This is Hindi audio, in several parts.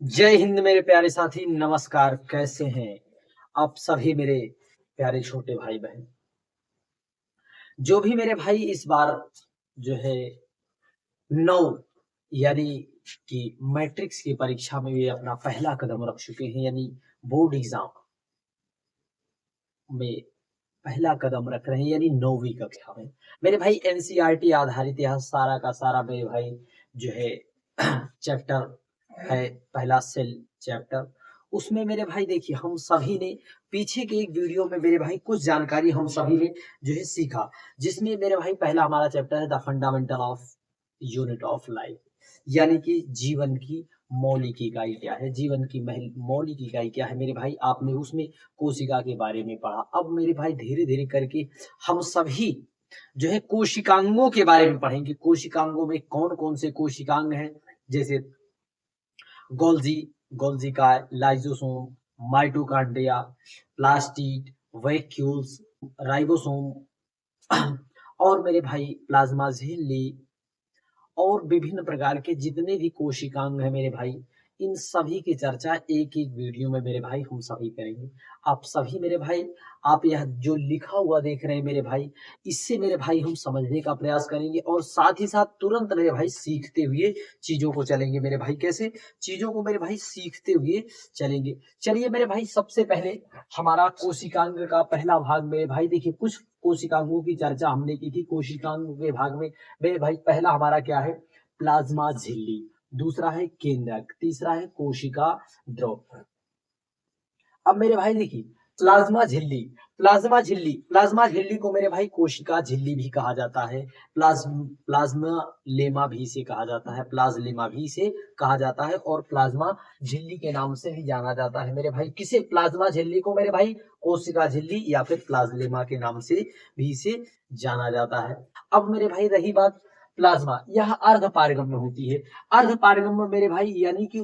जय हिंद मेरे प्यारे साथी, नमस्कार। कैसे हैं आप सभी मेरे प्यारे छोटे भाई बहन। जो भी मेरे भाई इस बार जो है नौ यानी कि मैट्रिक्स की परीक्षा में भी अपना पहला कदम रख चुके हैं, यानी बोर्ड एग्जाम में पहला कदम रख रहे हैं, यानी 9वीं कक्षा में। मेरे भाई एनसीईआरटी आधारित यह सारा का सारा मेरे भाई जो है चैप्टर है, पहला सेल चैप्टर। उसमें मेरे भाई देखिए, हम सभी ने पीछे के एक वीडियो में मेरे भाई कुछ जानकारी हम सभी ने जो है सीखा, जिसमें मेरे भाई पहला हमारा चैप्टर है the fundamental of unit of life, यानी कि जीवन की मौलिक इकाई क्या है, जीवन की मौलिक इकाई क्या है। मेरे भाई आपने उसमें कोशिका के बारे में पढ़ा। अब मेरे भाई धीरे धीरे करके हम सभी जो है कोशिकांगों के बारे में पढ़ेंगे। कोशिकांगों में कौन कौन से कोशिकांग हैं, जैसे गोल्जी गोल्जी का, lysosome, mitochondria, plastid, vacuoles, ribosome और मेरे भाई प्लाज्मा झिल्ली और विभिन्न प्रकार के जितने भी कोशिकांग हैं मेरे भाई, इन सभी की चर्चा एक एक वीडियो में मेरे भाई हम सभी करेंगे। आप सभी मेरे भाई, आप यह जो लिखा हुआ देख रहे हैं मेरे भाई, इससे मेरे भाई हम समझने का प्रयास करेंगे और साथ ही साथ तुरंत मेरे भाई सीखते हुए चीजों को चलेंगे। मेरे भाई कैसे चीजों को मेरे भाई सीखते हुए चलेंगे। चलिए मेरे भाई, सबसे पहले हमारा कोशिकांग का पहला भाग मेरे भाई देखिए, कुछ कोशिकांगों की चर्चा हमने की थी। कोशिकांग के भाग में मेरे भाई पहला हमारा क्या है, प्लाज्मा झिल्ली, दूसरा है केंद्रक, तीसरा है कोशिका द्रव। अब मेरे भाई देखिए, प्लाज्मा झिल्ली, प्लाज्मा झिल्ली को मेरे भाई कोशिका झिल्ली भी कहा जाता है। प्लाज्मा लेमा भी इसे कहा जाता है, प्लाज्लेमा भी इसे कहा जाता है और प्लाज्मा झिल्ली के नाम से भी जाना जाता है मेरे भाई। किसे, प्लाज्मा झिल्ली को मेरे भाई कोशिका झिल्ली या फिर प्लाज्लेमा के नाम से भी इसे जाना जाता है। अब मेरे भाई रही बात प्लाज्मा, यह अर्ध पारगम्य होती है। अर्ध पारगम्य मेरे भाई यानी कि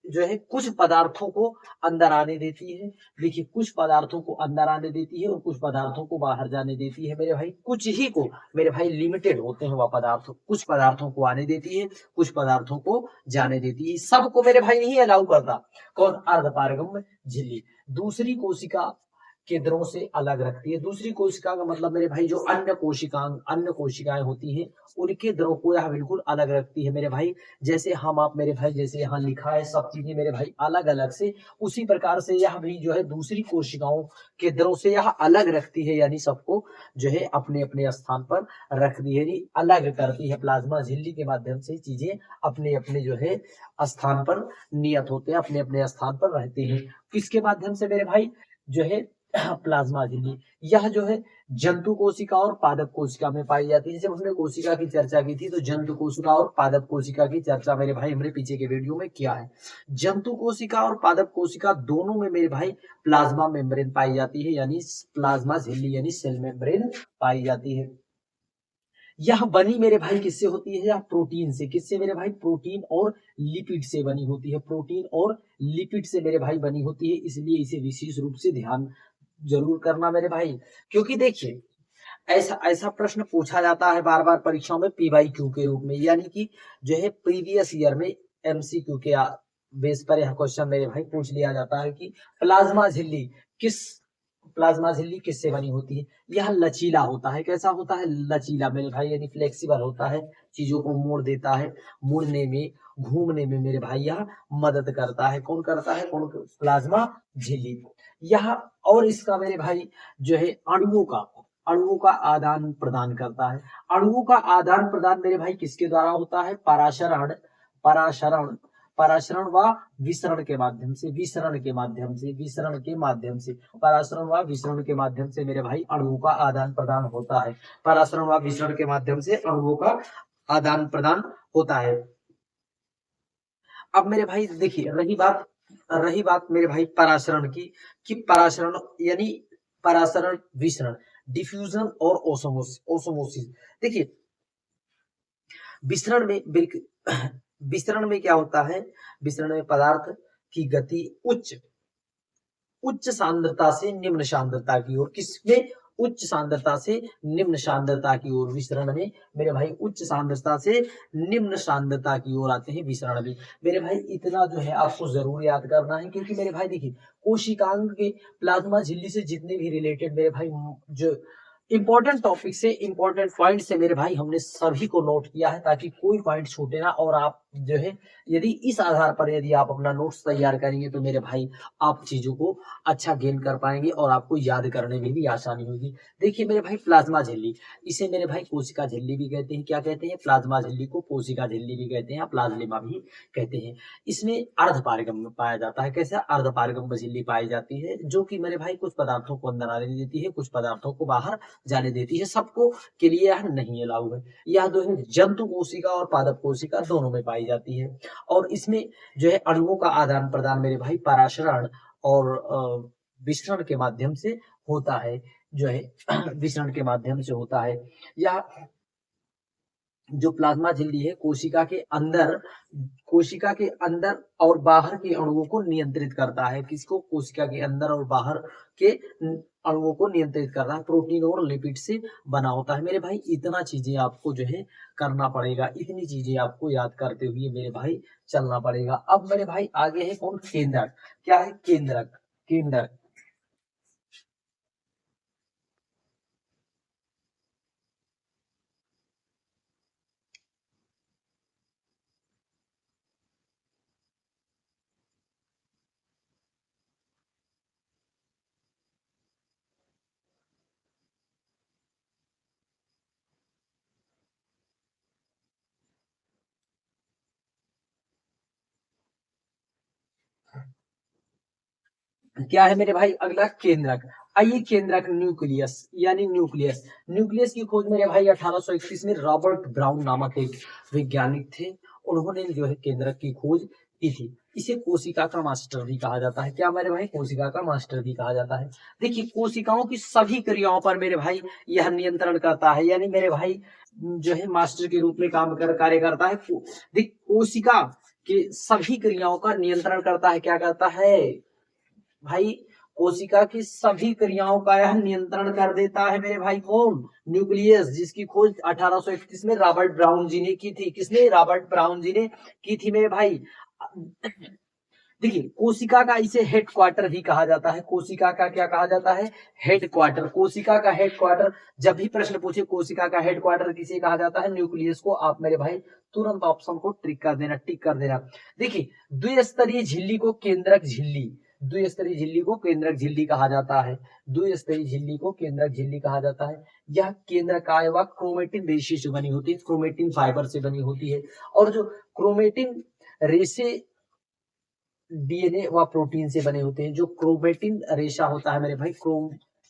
जो है कुछ पदार्थों को अंदर आने देती है। देखिए, कुछ पदार्थों को अंदर आने देती है और कुछ पदार्थों को बाहर जाने देती है मेरे भाई। कुछ ही को मेरे भाई लिमिटेड होते हैं वह पदार्थ, कुछ पदार्थों को आने देती है, कुछ पदार्थों को जाने देती है। सबको मेरे भाई नहीं अलाउ करता। कौन, अर्धपारगम्य झिल्ली। दूसरी कोशिका केंद्रों से अलग रखती है। दूसरी कोशिका का मतलब मेरे भाई जो अन्य कोशिकाएं होती हैं, उनके द्रव को यह बिल्कुल अलग रखती है मेरे भाई। जैसे हम आप मेरे भाई, जैसे यहाँ लिखा है सब चीजें मेरे भाई अलग अलग से, उसी प्रकार से यह भी जो है दूसरी कोशिकाओं के द्रव से यह अलग रखती है, यानी सबको जो है अपने अपने स्थान पर रखती है, यानी अलग करती है। प्लाज्मा झिल्ली के माध्यम से चीजें अपने अपने जो है स्थान पर नियत होते हैं, अपने अपने स्थान पर रहते हैं। किसके माध्यम से मेरे भाई, जो है प्लाज्मा झिल्ली। यह जो है जंतु कोशिका और पादप कोशिका में पाई जाती है। जब हमने कोशिका की चर्चा की थी तो जंतु कोशिका और पादप कोशिका की चर्चा मेरे भाई हमने पीछे के वीडियो में किया है। जंतु कोशिका और पादप कोशिका दोनों में मेरे भाई प्लाज्मा मेम्ब्रेन पाई जाती है, यानी प्लाज्मा झिल्ली यानी सेल मेम्ब्रेन पाई जाती है। यह बनी मेरे भाई किससे होती है, यह प्रोटीन से। किससे मेरे भाई, प्रोटीन और लिपिड से बनी होती है। प्रोटीन और लिपिड से मेरे भाई बनी होती है, इसलिए इसे विशेष रूप से ध्यान जरूर करना मेरे भाई। क्योंकि देखिए, ऐसा ऐसा प्रश्न पूछा जाता है बार बार परीक्षाओं में PYQ के रूप में, यानी कि जो है प्रीवियस ईयर में MCQ के बेस पर यह क्वेश्चन मेरे भाई पूछ लिया जाता है कि प्लाज्मा झिल्ली किस प्लाज्मा झिल्ली किससे बनी होती है। यह लचीला होता है। कैसा होता है, लचीला मेरे भाई, यानी फ्लेक्सिबल होता है, चीजों को मोड़ देता है, मुड़ने में घूमने में मेरे भाई यह मदद करता है। कौन करता है, कौन, प्लाज्मा झिल्ली। यह और इसका मेरे भाई जो है अणुओं का आदान प्रदान करता है। अणुओं का आदान प्रदान मेरे भाई किसके द्वारा होता है, पराशरण पराशरण पराशरण व विसरण के माध्यम से, पराशरण व विसरण के माध्यम से मेरे भाई अणुओं का आदान प्रदान होता है। पराशरण व विसरण के माध्यम से अणुओं का आदान प्रदान होता है। अब मेरे भाई देखिए, रही बात मेरे भाई पराशरण की, कि पराशरण यानी पराशरण विसरण, डिफ्यूजन और ओसोमोसिस। देखिए, विसरण में विसरण में क्या होता है, विसरण में पदार्थ की गति उच्च सांद्रता से निम्न सांद्रता की ओर, किसमें, उच्च सांद्रता से निम्न सांद्रता की ओर विसरण में मेरे भाई उच्च सांद्रता से निम्न सांद्रता की ओर आते हैं विसरण में। मेरे भाई इतना जो है आपको जरूर याद करना है, क्योंकि मेरे भाई देखिए कोशिकांग के प्लाज्मा झिल्ली से जितने भी रिलेटेड मेरे भाई जो इंपॉर्टेंट टॉपिक से इंपॉर्टेंट पॉइंट से मेरे भाई हमने सभी को नोट किया है, ताकि कोई पॉइंट छूटे ना। और आप जो है यदि इस आधार पर यदि आप अपना नोट्स तैयार करेंगे तो मेरे भाई आप चीजों को अच्छा गेन कर पाएंगे और आपको याद करने में भी आसानी होगी। देखिए मेरे भाई प्लाज्मा झिल्ली, इसे मेरे भाई कोशिका झिल्ली भी कहते हैं। क्या कहते हैं? प्लाज्मा झिल्ली को कोशिका झिल्ली भी कहते हैं, प्लाज्मा भी कहते हैं। इसमें अर्धपारगम में पाया जाता है। कैसे? अर्धपारगम झिल्ली पाई जाती है, जो कि मेरे भाई कुछ पदार्थों को अंदर आने देती है, कुछ पदार्थों को बाहर जाने देती है। सबको के लिए यह नहीं अलाउ है। यह जो है जंतु कोशिका और पादप कोशिका दोनों में पाई जाती है। और इसमें जो है अणुओं का आदान प्रदान मेरे भाई पराशरण और विसरण के माध्यम से होता है। जो है विसरण के माध्यम से होता है। यह जो प्लाज्मा झिल्ली है कोशिका के अंदर और बाहर के अणुओं को नियंत्रित करता है। किसको? कोशिका के अंदर और बाहर के अणुओं को नियंत्रित करता है। प्रोटीन और लिपिड से बना होता है। मेरे भाई इतना चीजें आपको जो है करना पड़ेगा, इतनी चीजें आपको याद करते हुए मेरे भाई चलना पड़ेगा। अब मेरे भाई आगे है कौन? केंद्रक। क्या है? केंद्रक। केंद्रक क्या है मेरे भाई? अगला केंद्रक। आइए केंद्रक न्यूक्लियस, यानी न्यूक्लियस। न्यूक्लियस की खोज मेरे भाई 1831 में रॉबर्ट ब्राउन नामक एक वैज्ञानिक थे। उन्होंने जो है केंद्रक की खोज की थी। इसे कोशिका का मास्टर भी कहा जाता है। क्या मेरे भाई? कोशिका का मास्टर भी कहा जाता है। देखिए कोशिकाओं की सभी क्रियाओं पर मेरे भाई यह नियंत्रण करता है, यानी मेरे भाई जो है मास्टर के रूप में कार्य करता है। देख कोशिका के सभी क्रियाओं का नियंत्रण करता है। क्या करता है भाई? कोशिका की सभी क्रियाओं का यह नियंत्रण कर देता है मेरे भाई। कौन? न्यूक्लियस, जिसकी खोज 1831 में रॉबर्ट ब्राउन जी ने की थी। किसने? रॉबर्ट ब्राउन जी ने की थी मेरे भाई। देखिए कोशिका का इसे हेड क्वार्टर भी कहा जाता है। कोशिका का क्या कहा जाता है? Head quarter. कोशिका का हेड क्वार्टर, जब भी प्रश्न पूछे कोशिका का हेड क्वार्टर किसे कहा जाता है? न्यूक्लियस को। आप मेरे भाई तुरंत ऑप्शन को टिक कर देना, टिक कर देना। देखिए द्विस्तरीय झिल्ली को केंद्रक झिल्ली, द्विस्तरीय झिल्ली को केंद्रक झिल्ली कहा जाता है। द्विस्तरीय झिल्ली को केंद्रक झिल्ली कहा जाता है। यह केंद्रकाय व क्रोमेटिन रेशे से बनी होती है, क्रोमेटिन फाइबर से बनी होती है। और जो क्रोमेटिन रेशे डीएनए व प्रोटीन से बने होते हैं। जो क्रोमेटिन रेशा होता है मेरे भाई,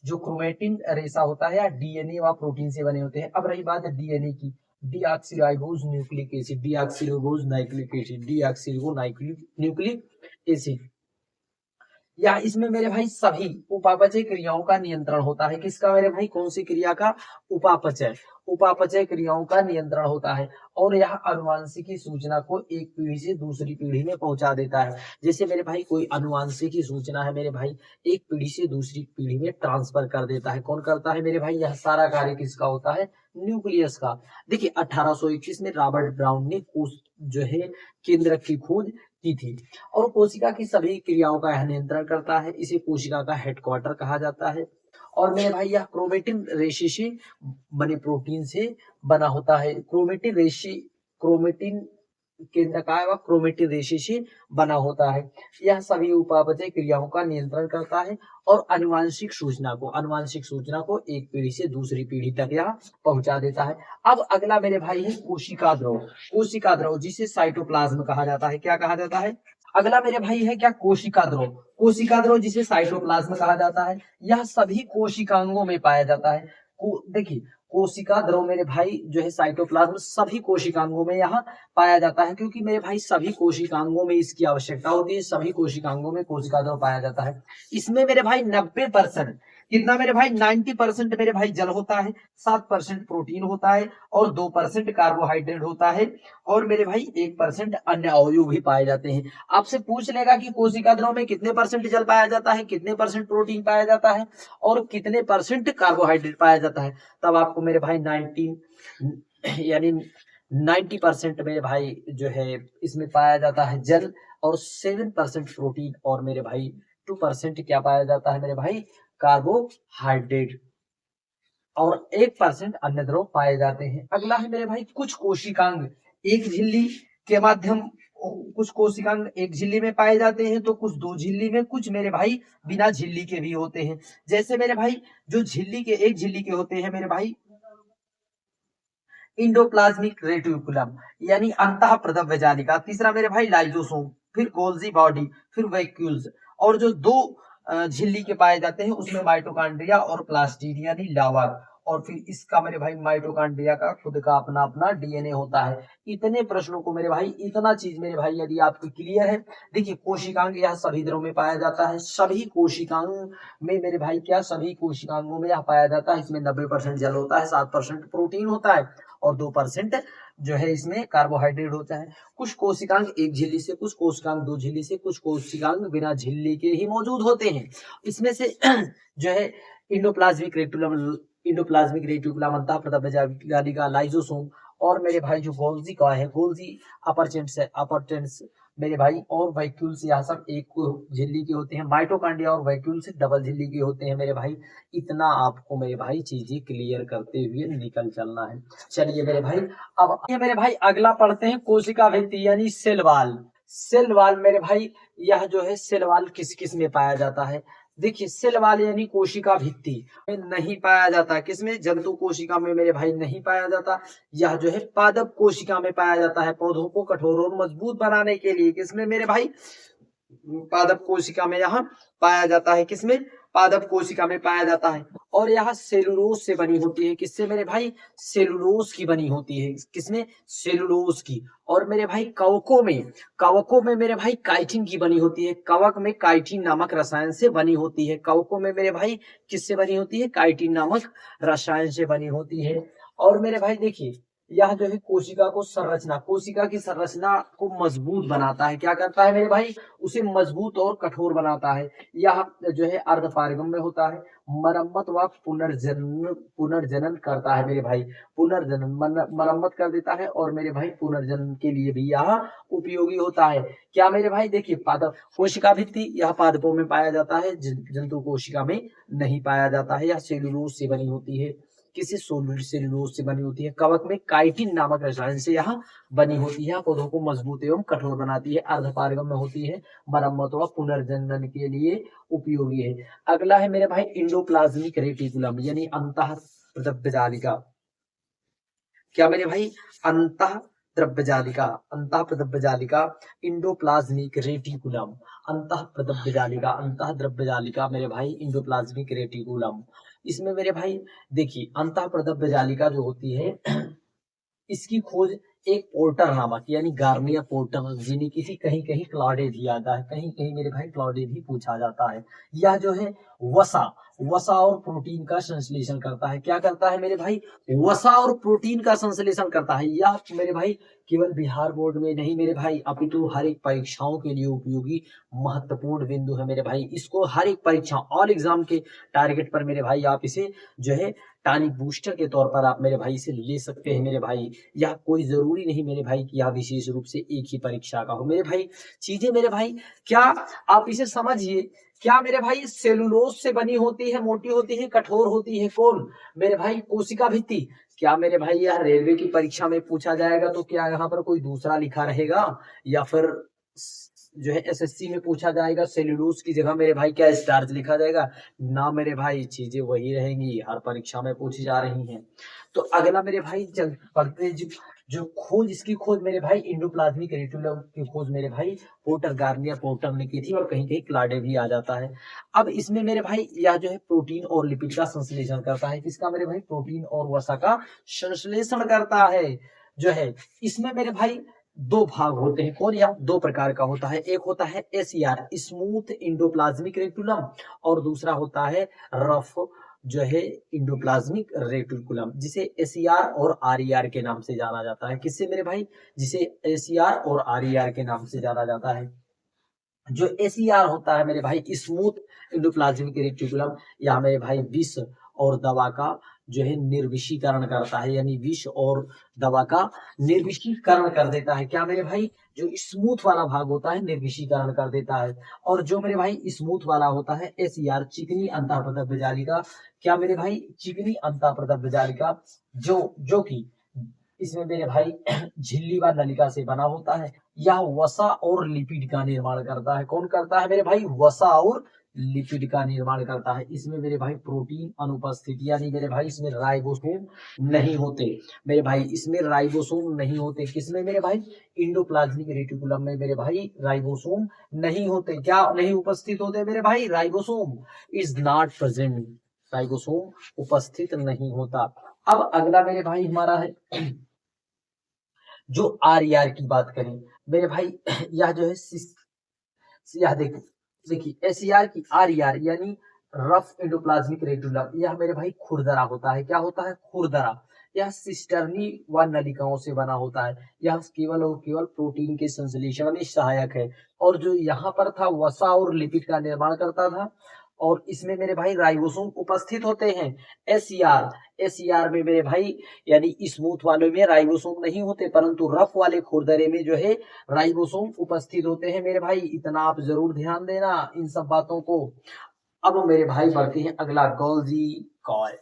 जो क्रोमेटिन रेशा होता है या डीएनए व प्रोटीन से बने होते हैं। अब रही बात डीएनए की, deoxyribose nucleic acid, deoxyribose nucleic acid, deoxyribose nucleic acid, या इसमें मेरे भाई सभी उपापचय क्रियाओं का नियंत्रण होता है। किसका मेरे भाई? कौन सी क्रिया का? उपापचय। उपापचय क्रियाओं का नियंत्रण होता है। और यह अनुवांशिकी सूचना को एक पीढ़ी से दूसरी पीढ़ी में पहुंचा देता है। जैसे मेरे भाई कोई अनुवांशिकी सूचना है मेरे भाई, एक पीढ़ी से दूसरी पीढ़ी में ट्रांसफर कर देता है। कौन करता है मेरे भाई? यह सारा कार्य किसका होता है? न्यूक्लियस का। देखिए 1821 में रॉबर्ट ब्राउन ने जो है केंद्रक की खोज की थी। और कोशिका की सभी क्रियाओं का यह नियंत्रण करता है। इसे कोशिका का हेडक्वार्टर कहा जाता है। और मेरे भाई यह क्रोमेटिन रेशे से बने प्रोटीन से बना होता है। क्रोमेटिन केंद्रकाय व क्रोमेटिन रेशे से बना होता है। यह सभी उपापचय क्रियाओं का नियंत्रण करता है और आनुवांशिक सूचना को एक पीढ़ी से दूसरी पीढ़ी तक यह पहुंचा देता है। अब अगला मेरे भाई है कोशिका द्रव। कोशिका द्रव जिसे साइटोप्लाज्म कहा जाता है। क्या कहा जाता है? अगला मेरे भाई है क्या? कोशिका द्रव। कोशिका द्रव जिसे साइटोप्लाज्म कहा जाता है, यह सभी कोशिकांगों में पाया जाता है। देखिए कोशिका द्रव मेरे भाई जो है साइटोप्लाज्म सभी कोशिकांगों में यहाँ पाया जाता है, क्योंकि मेरे भाई सभी कोशिकांगों में इसकी आवश्यकता होती है, सभी कोशिकांगों में कोशिका द्रव पाया जाता है। इसमें मेरे भाई 90% कितना मेरे भाई 90% मेरे भाई जल होता है, 7% प्रोटीन होता है और 2% कार्बोहाइड्रेट होता है और मेरे भाई 1% अन्य अवयव भी पाए जाते हैं। आपसे पूछ लेगा कि कोशिका द्रव में कितने परसेंट जल पाया जाता है, कितने परसेंट प्रोटीन पाया जाता है और कितने परसेंट कार्बोहाइड्रेट पाया जाता है, तब आपको मेरे भाई 19 यानी 90% मेरे भाई जो है इसमें पाया जाता है जल और 7% प्रोटीन और मेरे भाई 2% क्या पाया जाता है मेरे भाई कार्बोहाइड्रेट और 1% अन्य द्रव पाए जाते हैं। अगला है मेरे भाई कुछ कोशिकांग एक झिल्ली के माध्यम, कुछ कोशिकांग एक झिल्ली में पाए जाते हैं तो कुछ दो झिल्ली में, कुछ मेरे भाई बिना झिल्ली के भी होते हैं। जैसे मेरे भाई जो झिल्ली के एक झिल्ली के होते हैं मेरे भाई इंडोप्लाज्मिक रेटिकुलम यानी अंतः प्रदव्य जालिका, तीसरा मेरे भाई लाइजोसोम, फिर गोल्जी बॉडी, फिर वैक्यूल्स और जो दो झिल्ली के पाए जाते हैं उसमें माइटोकॉन्ड्रिया और प्लास्टिड यानी लावा और फिर इसका मेरे भाई माइटोकॉन्ड्रिया का खुद का अपना अपना डीएनए होता है। इतने प्रश्नों को मेरे भाई इतना चीज मेरे भाई यदि आपको क्लियर है, देखिए कोशिकांग यह सभी द्रव में पाया जाता है, सभी कोशिकांग में मेरे भाई क्या सभी कोशिकांगों में यह पाया जाता है। इसमें 90% जल होता है, 7% प्रोटीन होता है और 2% जो है इसमें कार्बोहाइड्रेट होता है। कुछ कोशिकांग एक झिल्ली से, कुछ कोशिकांग दो झिल्ली से, कुछ कोशिकांग बिना झिल्ली के ही मौजूद होते हैं। इसमें से जो है इंडोप्लाज्मिक रेटिकुलम अंतः प्रदव्य जालिका लाइजोसोम और मेरे भाई जो गोल्जी का है, गोल्जी अपरटेंस मेरे भाई और वैक्यूल्स यह सब एक झिल्ली के होते हैं। माइटोकॉन्ड्रिया और वैक्यूल्स डबल झिल्ली के होते हैं मेरे भाई। इतना आपको मेरे भाई चीजें क्लियर करते हुए निकल चलना है। चलिए मेरे भाई अब ये मेरे भाई अगला पढ़ते हैं कोशिका भित्ति यानी सेल वाल। सेल वाल मेरे भाई यह जो है सेल वाल किस किस में पाया जाता है, देखिए सेल वाल यानी कोशिका भित्ति में नहीं पाया जाता, किसमें जंतु कोशिका में मेरे भाई नहीं पाया जाता। यह जो है पादप कोशिका में पाया जाता है, पौधों को कठोर और मजबूत बनाने के लिए किसमें मेरे भाई पादप कोशिका में यहाँ पाया जाता है, किसमें पादप कोशिका में पाया जाता है। और यह सेलुलोज से बनी होती है, किससे मेरे भाई सेलुलोज की बनी होती है, किसमें सेलुलोज की। और मेरे भाई कवकों में मेरे भाई काइटिन की बनी होती है, कवक में काइटिन नामक रसायन से बनी होती है। कवकों में मेरे भाई किससे बनी होती है, काइटिन नामक रसायन से बनी होती है। और मेरे भाई देखिए यह जो है कोशिका की संरचना को मजबूत बनाता है, क्या करता है मेरे भाई उसे मजबूत और कठोर बनाता है। यह जो है अर्धपारगम में होता है, मरम्मत व पुनर्जनन करता है मेरे भाई, मरम्मत कर देता है और मेरे भाई पुनर्जनन के लिए भी यह उपयोगी होता है। क्या मेरे भाई देखिए पादप कोशिका भित्ति यह पादपों में पाया जाता है, जंतु कोशिका में नहीं पाया जाता है। यह सेलुलोज से बनी होती है, किसी सेलुलोज से बनी होती है। कवक में काइटिन नामक रसायन से यह बनी होती है, पौधों को मजबूत एवं कठोर बनाती है। अर्धपारगम में होती है, मरम्मत व पुनर्जनन के लिए उपयोगी है। अगला है मेरे भाई इंडोप्लाज्मिक रेटिकुलम यानी अंतः प्रदव्य जालिका। क्या मेरे भाई अंतः प्रदव्य जालिका इंडोप्लाज्मिक रेटिकुलम, अंतः द्रव्य जालिका मेरे भाई इंडोप्लाज्मिक रेटिकुलम। इसमें मेरे भाई देखिए अंतः प्रदव्य जालिका जो होती है इसकी खोज एक पोर्टर नामक यानी गार्नियर पोर्टर जिन्हें किसी कहीं कहीं क्लॉडे भी आता है, कहीं कहीं मेरे भाई क्लॉडे भी पूछा जाता है। यह जो है वसा और प्रोटीन का संश्लेषण करता है, क्या करता है मेरे भाई वसा और प्रोटीन का संश्लेषण करता है। यह मेरे भाई केवल बिहार बोर्ड में नहीं मेरे भाई अपितु हर एक परीक्षाओं के लिए उपयोगी महत्वपूर्ण बिंदु है मेरे भाई। इसको हर एक परीक्षा ऑल एग्जाम के टारगेट पर मेरे भाई आप इसे जो है टॉनिक बूस्टर के तौर पर आप मेरे भाई इसे ले सकते हैं मेरे भाई। यह कोई जरूरी नहीं मेरे भाई कि यह विशेष रूप से एक ही परीक्षा का हो मेरे भाई। चीजें मेरे भाई क्या आप इसे समझिए, क्या मेरे भाई सेलुलोज से बनी होती है, मोटी होती है, कठोर होती है, कौन मेरे भाई कोशिका भित्ति। क्या मेरे भाई यह रेलवे की परीक्षा में पूछा जाएगा तो क्या यहाँ पर कोई दूसरा लिखा रहेगा या फिर जो है एसएससी में पूछा जाएगा सेल्यूलोज की जगह मेरे भाई क्या स्टार्च लिखा जाएगा ना मेरे भाई, चीजें वही रहेंगी हर परीक्षा में पूछी जा रही हैं। तो अगला मेरे भाई पढ़ते जो खोज, इसकी खोज मेरे भाई इंडोप्लाज्मिक रेटिकुलम की खोज मेरे भाई पोर्टर गार्नियर पोर्टर ने की थी, और कहीं कहीं क्लाडे भी आ जाता है। अब इसमें मेरे भाई यह जो है प्रोटीन और लिपिड का संश्लेषण करता है। किसका मेरे भाई? प्रोटीन और वसा का संश्लेषण करता है जो है। इसमें मेरे भाई दो भाग होते हैं। कौन? या दो प्रकार का होता है। एक होता है एसीआर स्मूथ इंडोप्लाज्मिक रेटिकुलम, और दूसरा होता है रफ जो है इंडोप्लाज्मिक रेटिकुलम, जिसे एसीआर और आरईआर के नाम से जाना जाता है। किससे मेरे भाई? जिसे एसीआर और आरईआर के नाम से जाना जाता है। जो एसीआर होता है मेरे भाई स्मूथ इंडोप्लाज्मिक रेटिकुलम, या मेरे भाई विष और दवा का जो है निर्विषीकरण करता है, यानी विष और दवा का निर्विषीकरण कर देता है। क्या मेरे भाई? जो स्मूथ वाला भाग होता है निर्विषीकरण कर देता है। और जो मेरे भाई स्मूथ वाला होता है एसीआर चिकनी अंतःप्रदब्ध जालिका, क्या मेरे भाई? चिकनी अंतःप्रदब्ध जालिका, जो कि इसमें मेरे भाई झिल्ली व नलिका से बना होता है। यह वसा और लिपिड का निर्माण करता है। कौन करता है मेरे भाई? वसा और लिपिड का निर्माण करता है। इसमें मेरे भाई प्रोटीन अनुपस्थित, यानी मेरे भाई इसमें राइबोसोम नहीं होते। मेरे भाई इसमें राइबोसोम नहीं होते। किसमें मेरे भाई? इंडोप्लाज्मिक रेटिकुलम में मेरे भाई राइबोसोम नहीं होते। क्या नहीं उपस्थित होते मेरे भाई? Ribosome is not present. Ribosome उपस्थित नहीं होता। अब अगला मेरे भाई हमारा है जो आरईआर की बात करें मेरे भाई, यह जो है यह देखिए एसीआर की आरईआर यानी रफ एंडोप्लाज्मिक रेटिकुलम, यह मेरे भाई खुरदरा होता है। क्या होता है? खुरदरा। यह सिस्टर्नी व नलिकाओं से बना होता है। यह केवल और केवल प्रोटीन के संश्लेषण में सहायक है। और जो यहाँ पर था वसा और लिपिड का निर्माण करता था। और इसमें मेरे भाई राइबोसोम उपस्थित होते हैं। एसीआर एसीआर में मेरे भाई यानी स्मूथ वाले में राइबोसोम नहीं होते, परंतु रफ वाले खुरदरे में जो है राइबोसोम उपस्थित होते हैं। मेरे भाई इतना आप जरूर ध्यान देना इन सब बातों को। अब मेरे भाई बढ़ते हैं अगला गोल्जी कॉय।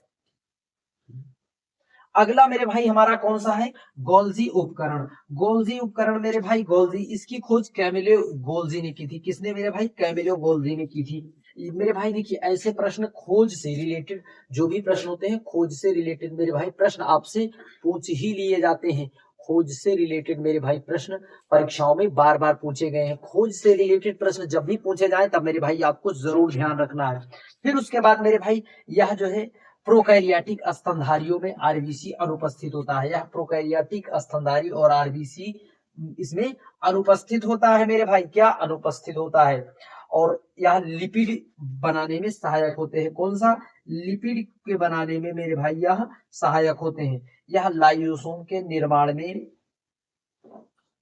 अगला मेरे भाई हमारा कौन सा है? गोल्जी उपकरण। गोल्जी उपकरण मेरे भाई गोल्जी, इसकी खोज कैमिलो गोल्जी ने की थी। किसने मेरे भाई? कैमिलो गोल्जी ने की थी। मेरे भाई देखिए ऐसे प्रश्न खोज से रिलेटेड, जो भी प्रश्न होते हैं खोज से रिलेटेड मेरे भाई प्रश्न आपसे पूछ ही लिए जाते हैं। खोज से रिलेटेड मेरे भाई प्रश्न परीक्षाओं में बार बार पूछे गए हैं। खोज से रिलेटेड प्रश्न जब भी पूछे जाए तब मेरे भाई आपको जरूर ध्यान रखना है। फिर उसके बाद मेरे भाई यह जो है प्रोकैरियोटिक स्तनधारियों में आरबीसी अनुपस्थित होता है। यह प्रोकैरियोटिक स्तनधारी और आरबीसी इसमें अनुपस्थित होता है मेरे भाई। क्या अनुपस्थित होता है? और यह लिपिड बनाने में सहायक होते हैं। कौन सा? लिपिड के बनाने में मेरे भाई यह सहायक होते हैं। यह लाइसोसोम के निर्माण में,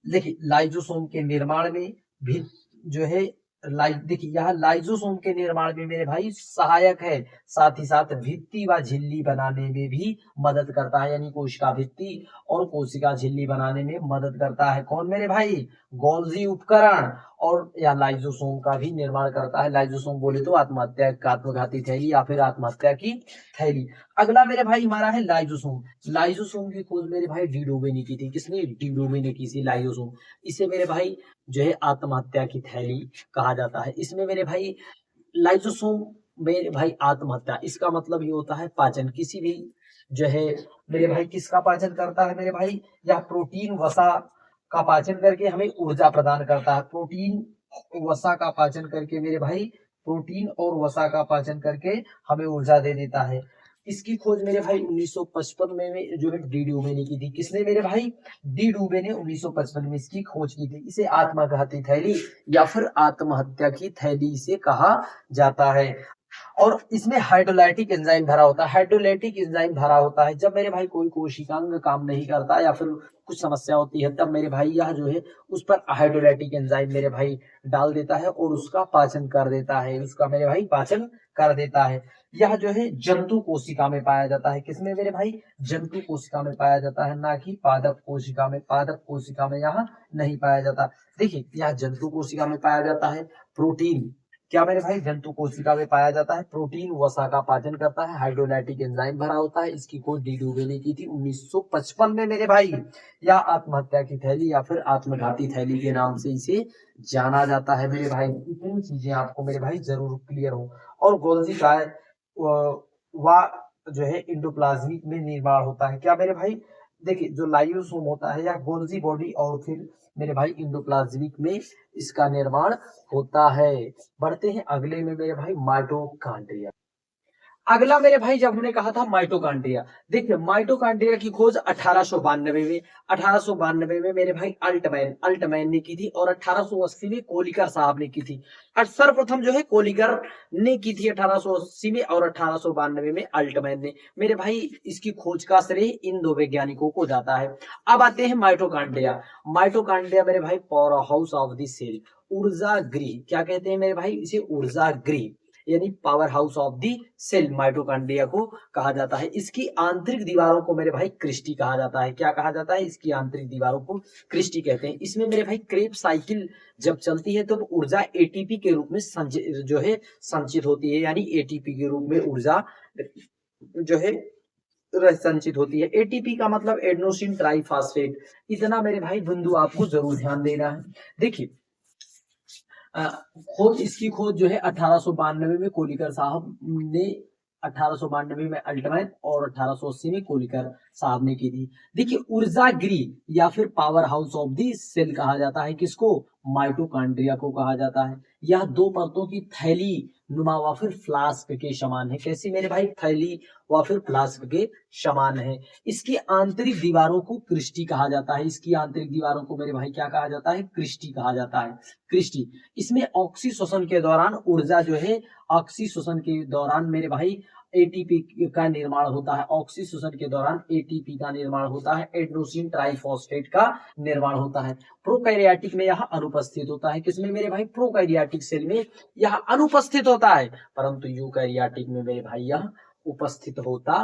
देखिए लाइसोसोम के निर्माण में भी जो है देखिए यह लाइसोसोम के निर्माण में मेरे भाई सहायक है। साथ ही साथ भित्ति व झिल्ली बनाने में भी मदद करता है, यानी कोशिका भित्ति और कोशिका झिल्ली बनाने में मदद करता है। कौन मेरे भाई? गोल्जी उपकरण। और यह लाइसोसोम का भी निर्माण करता है। लाइसोसोम बोले तो आत्महत्या आत्मघाती थैली या फिर आत्महत्या की थैली। अगला मेरे भाई हमारा है लाइसोसोम। लाइसोसोम की खोज मेरे भाई डी डूबे ने की थी। किसने? डी डूबे ने की थी लाइसोसोम। इसे मेरे भाई जो है आत्महत्या की थैली कहा जाता है। इसमें मेरे भाई लाइसोसोम मेरे भाई आत्महत्या, इसका मतलब ये होता है पाचन। किसी भी जो है मेरे भाई किसका पाचन करता है मेरे भाई? यह प्रोटीन वसा का पाचन करके हमें ऊर्जा प्रदान करता है। प्रोटीन वसा का पाचन करके मेरे भाई, प्रोटीन और वसा का पाचन करके हमें ऊर्जा दे देता है। इसकी खोज मेरे भाई 1955 में जो है डी डूबे ने की थी। किसने मेरे भाई? डी डूबे ने 1955 में इसकी खोज की थी। इसे आत्मघाती थैली या फिर आत्महत्या की थैली इसे कहा जाता है। और इसमें हाइड्रोलाइटिक एंजाइम भरा होता है। हाइड्रोलाइटिक एंजाइम भरा होता है जब मेरे भाई कोई कोशिकांग काम नहीं करता या फिर कुछ समस्या होती है, तब मेरे भाई यह जो है उस पर हाइड्रोलाइटिक एंजाइम मेरे भाई डाल देता है और उसका पाचन कर देता है। उसका मेरे भाई पाचन कर देता है। यह जो है जंतु कोशिका में पाया जाता है। किसमें मेरे भाई? जंतु कोशिका में पाया जाता है, ना कि पादप कोशिका में। पादप कोशिका में यह नहीं पाया जाता। देखिए यह जंतु कोशिका में पाया जाता है। प्रोटीन, क्या मेरे भाई? जंतु कोशिका में पाया जाता है। प्रोटीन वसा का पाचन करता है। हाइड्रोलाइटिक एंजाइम भरा होता है। इसकी खोज डी डूबे ने की थी 1955 में मेरे भाई। या आत्महत्या की थैली या फिर आत्मघाती थैली के नाम से इसे जाना जाता है मेरे भाई। इतनी चीजें आपको मेरे भाई जरूर क्लियर हो। और गोल्जी का वा जो है इंडोप्लाज्मिक में निर्माण होता है। क्या मेरे भाई? देखिए जो लाइसोसोम होता है या गोल्जी बॉडी और फिर मेरे भाई इंडोप्लाज्मिक में इसका निर्माण होता है। बढ़ते हैं अगले में मेरे भाई माइटोकॉन्ड्रिया। अगला मेरे भाई जब हमने कहा था माइटोकॉन्ड्रिया, देखिए माइटोकॉन्ड्रिया की खोज 1892 में 1892 में मेरे भाई अल्टमैन अल्टमैन ने की थी और 1880 में कोलिकर साहब ने की थी। और सर्वप्रथम जो है कोलिकर ने की थी 1880 में और 1892 में अल्टमैन ने। मेरे भाई इसकी खोज का श्रेय इन दो वैज्ञानिकों को जाता है। अब आते हैं माइटोकॉन्ड्रिया। माइटोकॉन्ड्रिया मेरे भाई power house of the cell, ऊर्जा गृह, क्या कहते हैं मेरे भाई इसे, ऊर्जा गृह यानी power house of the cell mitochondria को कहा जाता है। इसकी आंतरिक दीवारों को मेरे भाई क्रिस्टी कहा जाता है। क्या कहा जाता है, इसकी आंतरिक दीवारों को क्रिस्टी कहते हैं। इसमें मेरे भाई क्रेब साइकिल जब चलती है तो ऊर्जा एटीपी के रूप में जो है संचित होती है, यानी एटीपी के रूप में ऊर्जा जो है संचित होती है। एटीपी का मतलब एडेनोसिन ट्राइफॉस्फेट। इतना मेरे भाई बिंदु आपको जरूर ध्यान देना है। देखिए खोज, इसकी खोज जो है 1892 में कोलिकर साहब ने, 1892 में अल्टमैन और 1880 में कोलिकर साहब ने की थी। देखिए ऊर्जा गृह या फिर power house of the cell कहा जाता है किसको, माइटोकॉन्ड्रिया को कहा जाता है। यह दो परतों की थैली नुमा व फिर फ्लास्क के समान है। कैसी मेरे भाई, थैली व फिर फ्लास्क के समान है। इसकी आंतरिक दीवारों को क्रिस्टी कहा जाता है। इसकी आंतरिक दीवारों को मेरे भाई क्या कहा जाता है, क्रिस्टी कहा जाता है, क्रिस्टी। इसमें ऑक्सीशोषण के दौरान ऊर्जा जो है, ऑक्सीशोषण के दौरान मेरे भाई एटीपी का निर्माण होता है। ऑक्सीशोषण के दौरान एटीपी का निर्माण होता है, एडेनोसिन ट्राइफॉस्फेट का निर्माण होता है। प्रोकैरियोटिक में यह अनुपस्थित होता है। किसमें मेरे भाई, प्रोकैरियोटिक सेल में यह अनुपस्थित होता है, परंतु यूकैरियोटिक में मेरे भाई यह उपस्थित होता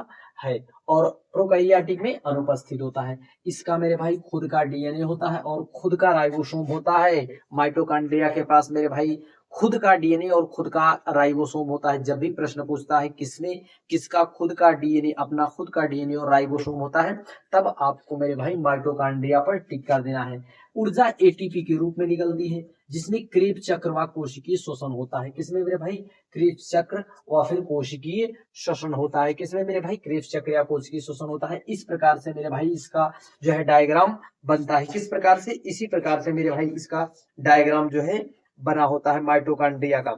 है और प्रोकैरियोटिक में अनुपस्थित होता है। इसका मेरे भाई खुद का डीएनए होता है और खुद का राइबोसोम होता है। माइटोकॉन्ड्रिया के पास मेरे भाई खुद का डीएनए और खुद का राइबोसोम होता है। जब भी प्रश्न पूछता है किसमें किसका खुद का डीएनए, अपना खुद का डीएनए और राइबोसोम होता है, तब आपको मेरे भाई माइटोकॉन्ड्रिया पर टिक कर देना है। ऊर्जा एटीपी के रूप में निकलती है जिसमें क्रेब चक्र व कोशिकीय श्वसन होता है। किसमें मेरे भाई, क्रेब चक्र व फिर कोशिकीय श्वसन होता है। किसमें मेरे भाई, क्रेब चक्र या कोशिकीय श्वसन होता है। इस प्रकार से मेरे भाई इसका जो है डायग्राम बनता है। किस प्रकार से, इसी प्रकार से मेरे भाई इसका डायग्राम जो है बना होता है माइटोकॉन्ड्रिया का।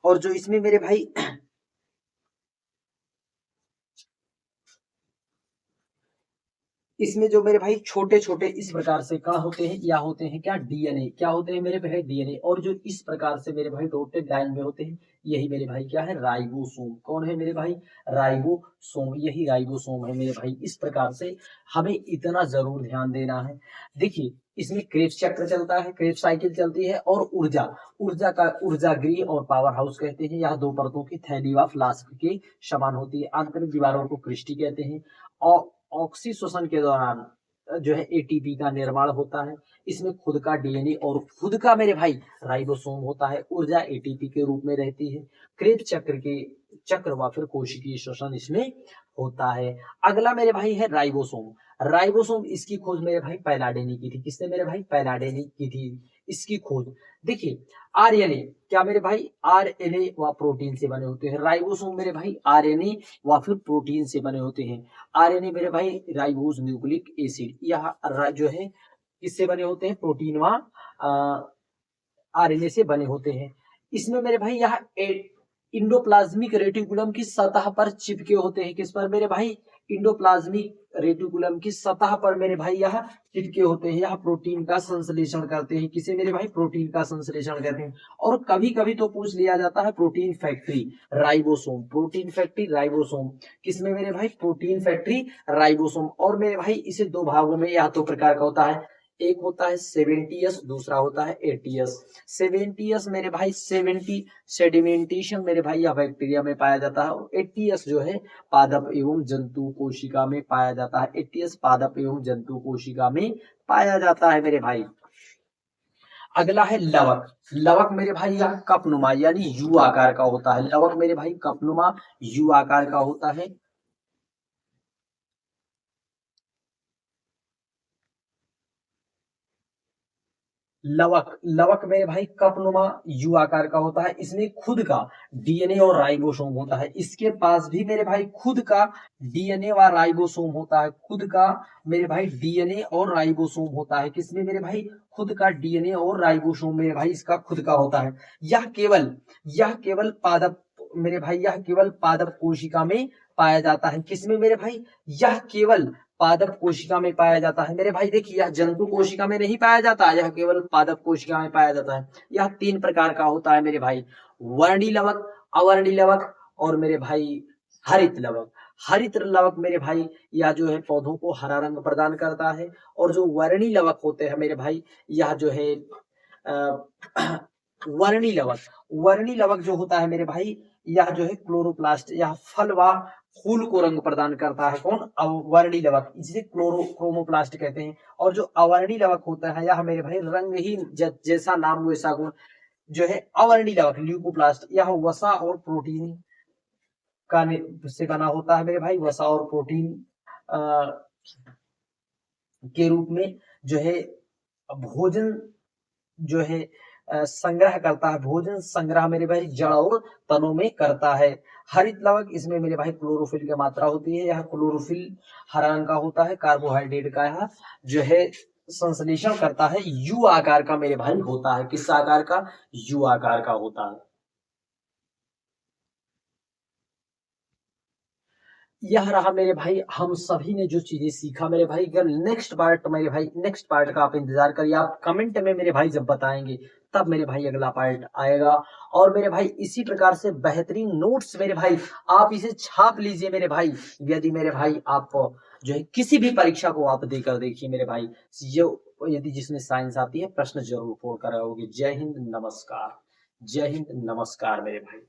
और जो इसमें मेरे भाई इसमें जो मेरे भाई छोटे छोटे इस प्रकार से कण होते हैं या होते हैं क्या, डीएनए। क्या होते हैं मेरे भाई, डीएनए। और जो इस प्रकार से मेरे भाई डॉटेड लाइन में होते हैं, यही मेरे भाई क्या है, राइबोसोम। कौन है मेरे भाई, राइबोसोम। यही राइबोसोम है मेरे भाई। इस प्रकार से हमें इतना जरूर ध्यान देना है। देखिए इसमें क्रेब्स चक्र चलता है, क्रेब्स साइकिल चलती है और ऊर्जा, ऊर्जा का ऊर्जा गृह और पावर हाउस कहते हैं। यह दो परतों की थैली व फ्लास्क के समान होती है। आंतरिक दीवारों को क्रिस्टी कहते हैं। और ऑक्सीशोषण के दौरान जो है एटीपी का निर्माण होता है। इसमें खुद का डीएनए और खुद का मेरे भाई राइबोसोम होता है। ऊर्जा एटीपी के रूप में रहती है। क्रेब चक्र के चक्र व फिर कोशिकीय श्वसन इसमें होता है। अगला मेरे भाई है राइबोसोम। राइबोसोम, इसकी खोज मेरे भाई पैलाडे ने की थी। किसने मेरे भाई, पैलाडे ने की थी इसकी खोज। देखिए आरएनए, क्या मेरे भाई, आरएनए व प्रोटीन से बने होते हैं। राइबोसोम मेरे भाई आरएनए व फिर प्रोटीन से बने होते हैं। आरएनए मेरे भाई राइबोज न्यूक्लिक एसिड, यह जो है किससे बने होते हैं, प्रोटीन व आरएनए से बने होते हैं। इसमें मेरे भाई यह इंडोप्लाज्मिक रेटिकुलम की सतह पर चिपके होते हैं। किस पर मेरे भाई, इंडोप्लाज्मिक रेटिकुलम की सतह पर मेरे भाई यह चिपके होते हैं। यह प्रोटीन का संश्लेषण करते हैं। किसे मेरे भाई, प्रोटीन का संश्लेषण करते हैं। और कभी कभी तो पूछ लिया जाता है protein factory ribosome, protein factory ribosome. किसमें मेरे भाई, प्रोटीन फैक्ट्री राइबोसोम। और मेरे भाई इसे दो भागों में या तो प्रकार का होता है, एक होता है 70s, दूसरा होता है 80s। 70s मेरे भाई 70 सेडिमेंटेशन मेरे भाई यह बैक्टीरिया में पाया जाता है। और 80s जो है पादप एवं जंतु कोशिका में पाया जाता है। 80s पादप एवं जंतु कोशिका में पाया जाता है मेरे भाई। अगला है लवक। लवक मेरे भाई यह कपनुमा यानी यू आकार का होता है। लवक मेरे भाई कपनुमा यू आकार का होता है। लवक, लवक मेरे भाई कपनुमा यू आकार का होता है, इसमें खुद का डीएनए और राइबोसोम होता है। इसके पास भी मेरे भाई खुद का डीएनए व राइबोसोम होता है, खुद का मेरे भाई डीएनए और राइबोसोम होता है। किसमें मेरे भाई? खुद का डीएनए और राइबोसोम मेरे भाई इसका खुद का होता है। यह केवल पादप मेरे भाई, यह केवल पादप कोशिका में पाया जाता है। किसमें मेरे भाई? यह केवल पादप कोशिका में पाया जाता है मेरे भाई। देखिए, यह जंतु कोशिका में नहीं पाया जाता, यह केवल पादप कोशिका में पाया जाता है। यह 3 प्रकार का होता है मेरे भाई, वर्णी लवक, अवर्णी लवक और मेरे भाई हरित लवक। हरित लवक मेरे भाई यह जो है पौधों को हरा रंग प्रदान करता है, और जो वर्णी लवक होते हैं मेरे भाई, यह जो है वर्णी लवक, वर्णी लवक जो होता है मेरे भाई, यह जो है क्लोरोप्लास्ट, यह फल व फूल को रंग प्रदान करता है। कौन? अवर्णी लवक, इसे क्रोमोप्लास्ट कहते हैं। और जो अवर्णी लवक होता है, यह मेरे भाई रंगहीन, जैसा नाम वैसा गुण, जो है अवर्णी लवक ल्यूकोप्लास्ट, यह वसा और प्रोटीन का से बना होता है मेरे भाई, वसा और प्रोटीन के रूप में जो है भोजन जो है संग्रह करता है। भोजन संग्रह मेरे भाई जड़ और तनों में करता है। हरित लवक, इसमें मेरे भाई क्लोरोफिल की मात्रा होती है। यह क्लोरोफिल हरा रंग का होता है, कार्बोहाइड्रेट का यह जो है संश्लेषण करता है, यू आकार का मेरे भाई होता है। किस आकार का? यू आकार का होता है। यह रहा मेरे भाई हम सभी ने जो चीजें सीखा मेरे भाई। अगर नेक्स्ट पार्ट मेरे भाई, नेक्स्ट पार्ट का आप इंतजार करिए, आप कमेंट में मेरे भाई जब बताएंगे तब मेरे भाई अगला पार्ट आएगा। और मेरे भाई इसी प्रकार से बेहतरीन नोट्स मेरे भाई आप इसे छाप लीजिए मेरे भाई। यदि मेरे भाई आप जो है किसी भी परीक्षा को आप देकर देखिए मेरे भाई, जो यदि जिसमें साइंस आती है प्रश्न जरूर फोड़ कर आओगे। जय हिंद, नमस्कार। जय हिंद, नमस्कार मेरे भाई।